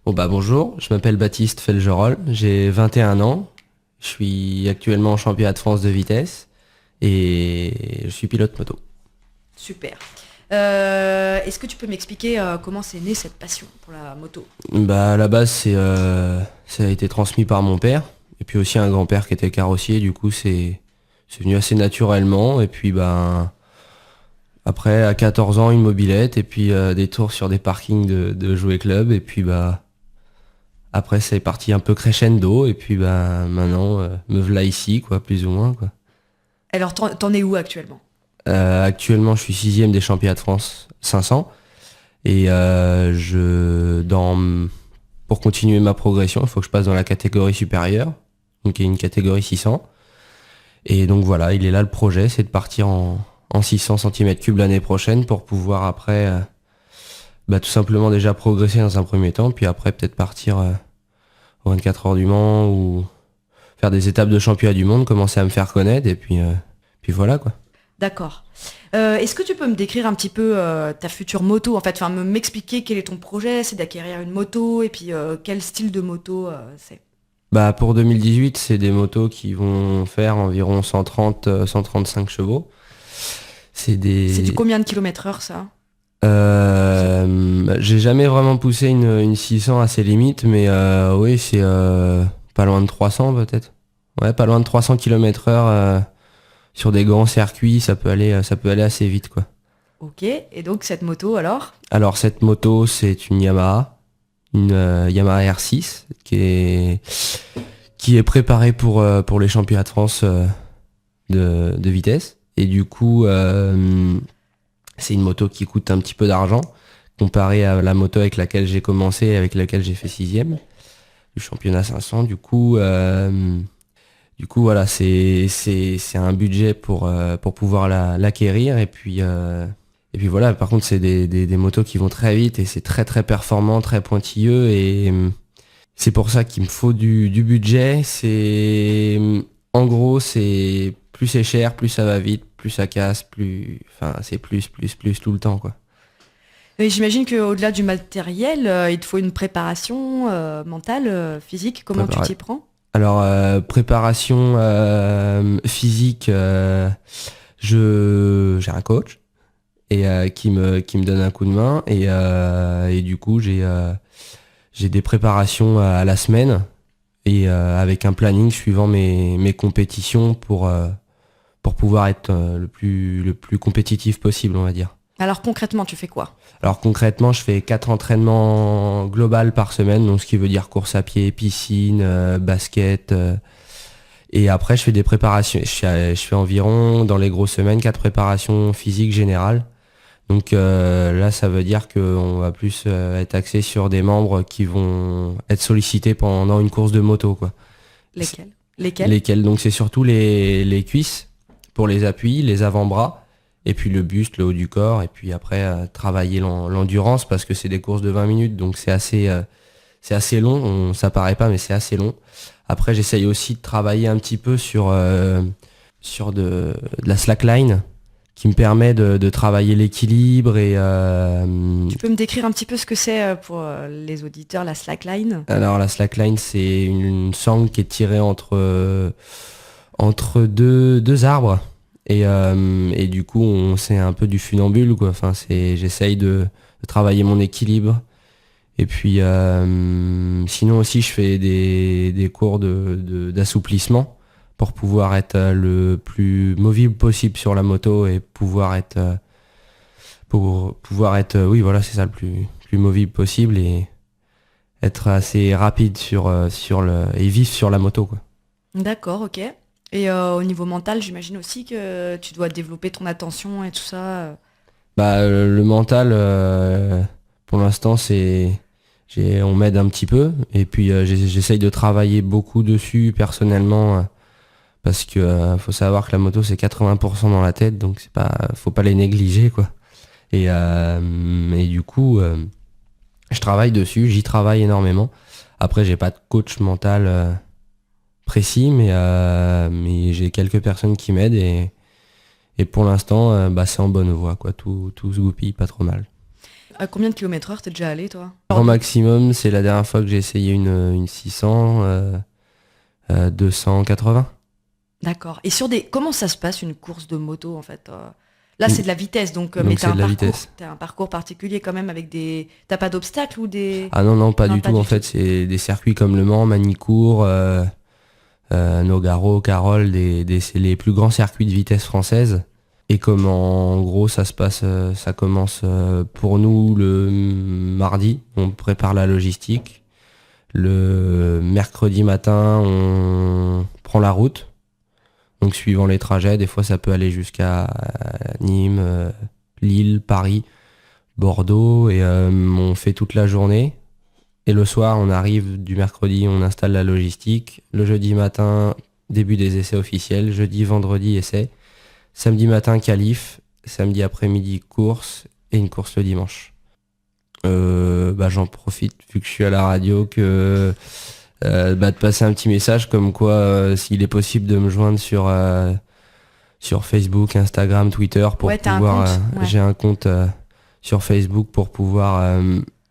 Bon bah bonjour, je m'appelle Baptiste Felgerol, j'ai 21 ans, je suis actuellement en championnat de France de vitesse et je suis pilote moto. Super. Est-ce que tu peux m'expliquer comment c'est né cette passion pour la moto? Bah à la base ça a été transmis par mon père et puis aussi un grand-père qui était carrossier, du coup c'est venu assez naturellement et puis bah après à 14 ans une mobilette et puis des tours sur des parkings de jouets club et puis bah après c'est parti un peu crescendo et puis bah maintenant me v'là ici quoi plus ou moins quoi. Alors, t'en es où actuellement? Actuellement, je suis sixième des championnats de France 500 et pour continuer ma progression, il faut que je passe dans la catégorie supérieure, donc il y a une catégorie 600. Et donc voilà, il est là le projet, c'est de partir en 600 cm3 l'année prochaine pour pouvoir après, tout simplement déjà progresser dans un premier temps, puis après peut-être partir aux 24 heures du Mans ou faire des étapes de championnat du monde, commencer à me faire connaître et puis voilà quoi. D'accord. Est-ce que tu peux me décrire un petit peu ta future moto? En fait, enfin, m'expliquer quel est ton projet, c'est d'acquérir une moto et puis quel style de moto c'est. Bah pour 2018, c'est des motos qui vont faire environ 130, 135 chevaux. C'est C'est du des. combien de kilomètres heure ça? J'ai jamais vraiment poussé une 600 à ses limites, mais oui, c'est pas loin de 300 peut-être. Ouais, pas loin de 300 km heure sur des grands circuits, ça peut aller assez vite quoi. Ok. Et donc cette moto alors? Alors cette moto, c'est une Yamaha, une Yamaha R6 qui est préparée pour les championnats de France de vitesse. Et du coup, c'est une moto qui coûte un petit peu d'argent comparé à la moto avec laquelle j'ai commencé et avec laquelle j'ai fait sixième du championnat 500. Du coup voilà, c'est un budget pour pouvoir l'acquérir. Et puis voilà, par contre, c'est des motos qui vont très vite et c'est très très performant, très pointilleux et c'est pour ça qu'il me faut du budget. En gros, plus c'est cher, plus ça va vite, plus ça casse, enfin, c'est plus tout le temps, quoi. Et j'imagine qu'au-delà du matériel, il te faut une préparation mentale, physique. Comment tu Préparer. t'y prends? Alors, préparation physique, j'ai un coach et qui me donne un coup de main et du coup, j'ai des préparations à la semaine et avec un planning suivant mes compétitions pour pouvoir être le plus compétitif possible, on va dire. Alors concrètement, tu fais quoi? Alors concrètement, je fais 4 entraînements global par semaine, donc ce qui veut dire course à pied, piscine, basket. Et après, je fais des préparations. Je fais environ, dans les grosses semaines, 4 préparations physiques générales. Donc là, ça veut dire qu'on va plus être axé sur des membres qui vont être sollicités pendant une course de moto, quoi. C'est- Lesquels? Lesquels? Lesquels? Donc c'est surtout les cuisses pour les appuis, les avant-bras, et puis le buste, le haut du corps, et puis après travailler l'endurance parce que c'est des courses de 20 minutes, donc c'est assez long. Ça paraît pas, mais c'est assez long. Après, j'essaye aussi de travailler un petit peu sur de la slackline qui me permet de travailler l'équilibre et Tu peux me décrire un petit peu ce que c'est pour les auditeurs, la slackline? alors la slackline c'est une sangle qui est tirée entre deux arbres et du coup c'est un peu du funambule quoi. Enfin j'essaye de travailler mon équilibre et puis sinon aussi je fais des cours d'assouplissement pour pouvoir être le plus movible possible sur la moto et pour pouvoir être oui voilà c'est ça le plus movible possible et être assez rapide et vif sur la moto quoi. D'accord, ok. Et au niveau mental, j'imagine aussi que tu dois développer ton attention et tout ça. Le mental pour l'instant on m'aide un petit peu et puis j'essaye de travailler beaucoup dessus personnellement parce que faut savoir que la moto c'est 80% dans la tête donc faut pas les négliger quoi. Et du coup je travaille dessus, j'y travaille énormément. Après j'ai pas de coach mental précis mais j'ai quelques personnes qui m'aident et pour l'instant c'est en bonne voie quoi, tout se goupille pas trop mal. À combien de kilomètres heure t'es déjà allé, toi? Grand maximum, c'est la dernière fois que j'ai essayé une 600, 280. D'accord. Et comment ça se passe une course de moto en fait? Là, c'est de la vitesse, mais Donc c'est de la vitesse. t'as un parcours particulier quand même avec t'as pas d'obstacles ou des. Ah non, non, pas Non, du pas tout. du En fait, c'est des circuits comme Le Mans, Manicourt, Nogaro, Carole, c'est les plus grands circuits de vitesse française. Et comme en gros ça se passe, ça commence pour nous le mardi, on prépare la logistique. Le mercredi matin, on prend la route. Donc suivant les trajets, des fois ça peut aller jusqu'à Nîmes, Lille, Paris, Bordeaux, et on fait toute la journée. Et le soir, on arrive du mercredi, on installe la logistique. Le jeudi matin, début des essais officiels. Jeudi, vendredi, essai. Samedi matin, qualif. Samedi après-midi, course. Et une course le dimanche. J'en profite, vu que je suis à la radio, de passer un petit message comme quoi, s'il est possible de me joindre sur Facebook, Instagram, Twitter, pour Ouais, t'as pouvoir... un compte. Ouais. J'ai un compte sur Facebook pour pouvoir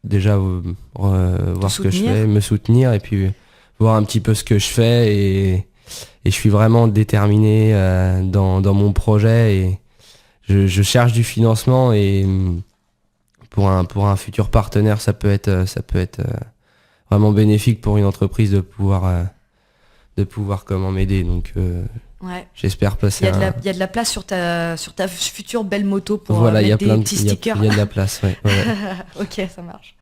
déjà voir ce que je fais, me soutenir, et puis voir un petit peu ce que je fais. Et je suis vraiment déterminé dans mon projet, et je cherche du financement, et pour un futur partenaire, ça peut être vraiment bénéfique pour une entreprise de pouvoir comment m'aider. Donc Ouais. j'espère passer Il y a de la place sur ta future belle moto pour voilà, il y a mettre des petits il y stickers. a de la place, ouais. Ok, ça marche.